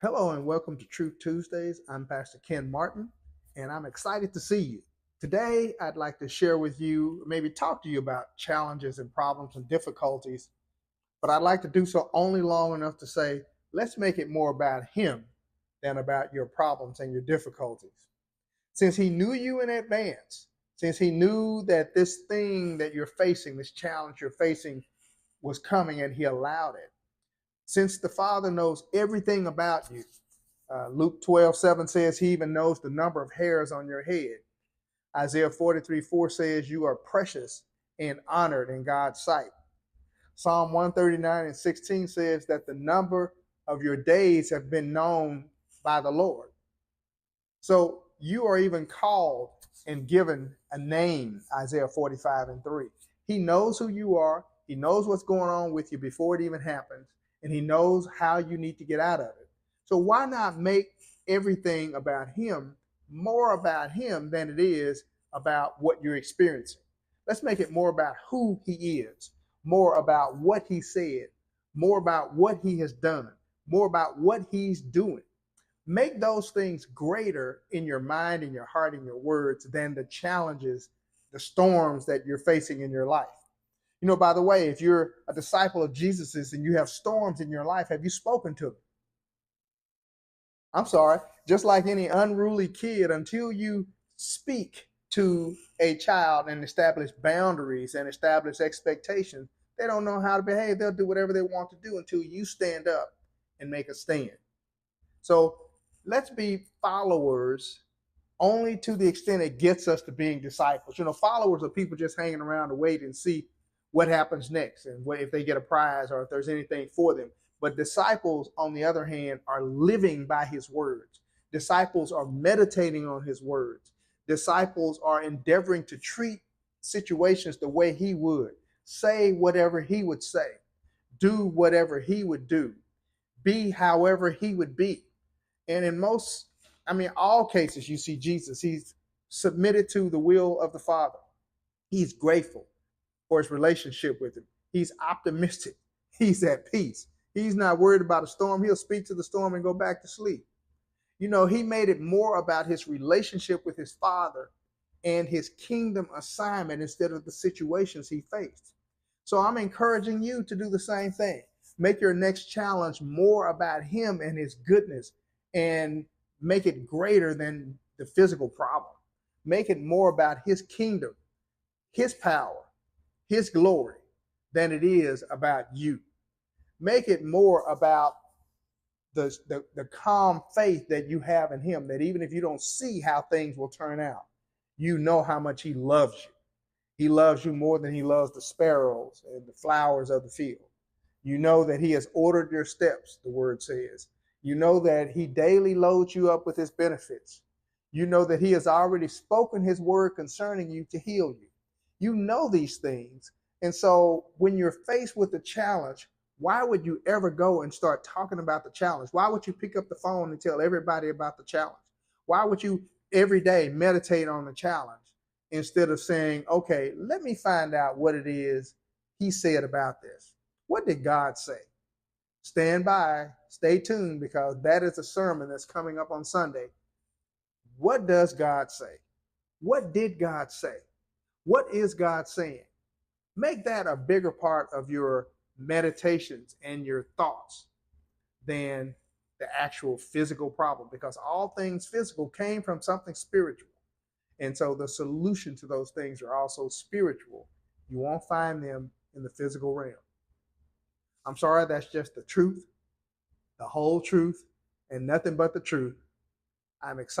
Hello and welcome to Truth Tuesdays. I'm Pastor Ken Martin, and I'm excited to see you. Today, I'd like to share with you, maybe talk to you about challenges and problems and difficulties, but I'd like to do so only long enough to say, let's make it more about Him than about your problems and your difficulties. Since He knew you in advance, since He knew that this thing that you're facing, this challenge you're facing, was coming and He allowed it, since the Father knows everything about you. Luke 12:7 says he even knows the number of hairs on your head. Isaiah 43:4 says you are precious and honored in God's sight. Psalm 139:16 says that the number of your days have been known by the Lord. So you are even called and given a name, Isaiah 45:3. He knows who you are. He knows what's going on with you before it even happens, and he knows how you need to get out of it. So why not make everything about him more about him than it is about what you're experiencing? Let's make it more about who he is, more about what he said, more about what he has done, more about what he's doing. Make those things greater in your mind, in your heart, in your words than the challenges, the storms that you're facing in your life. By the way, if you're a disciple of Jesus's and you have storms in your life, have you spoken to them? I'm sorry, just like any unruly kid, until you speak to a child and establish boundaries and establish expectations, they don't know how to behave. They'll do whatever they want to do until you stand up and make a stand. So let's be followers only to the extent it gets us to being disciples. Followers are people just hanging around to wait and see what happens next and if they get a prize or if there's anything for them. But disciples, on the other hand, are living by his words. Disciples are meditating on his words. Disciples are endeavoring to treat situations the way he would, say whatever he would say, do whatever he would do, be however he would be. And in all cases, you see Jesus. He's submitted to the will of the Father. He's grateful for his relationship with him. He's optimistic. He's at peace. He's not worried about a storm. He'll speak to the storm and go back to sleep. He made it more about his relationship with his Father and his kingdom assignment instead of the situations he faced. So I'm encouraging you to do the same thing. Make your next challenge more about him and his goodness, and make it greater than the physical problem. Make it more about his kingdom, his power, his glory than it is about you. Make it more about the calm faith that you have in him, that even if you don't see how things will turn out, you know how much he loves you. He loves you more than he loves the sparrows and the flowers of the field. You know that he has ordered your steps, the word says. You know that he daily loads you up with his benefits. You know that he has already spoken his word concerning you to heal you. You know these things. And so when you're faced with a challenge, why would you ever go and start talking about the challenge? Why would you pick up the phone and tell everybody about the challenge? Why would you every day meditate on the challenge instead of saying, okay, let me find out what it is he said about this? What did God say? Stand by, stay tuned, because that is a sermon that's coming up on Sunday. What does God say? What did God say? What is God saying? Make that a bigger part of your meditations and your thoughts than the actual physical problem, because all things physical came from something spiritual. And so the solution to those things are also spiritual. You won't find them in the physical realm. I'm sorry, that's just the truth, the whole truth, and nothing but the truth. I'm excited.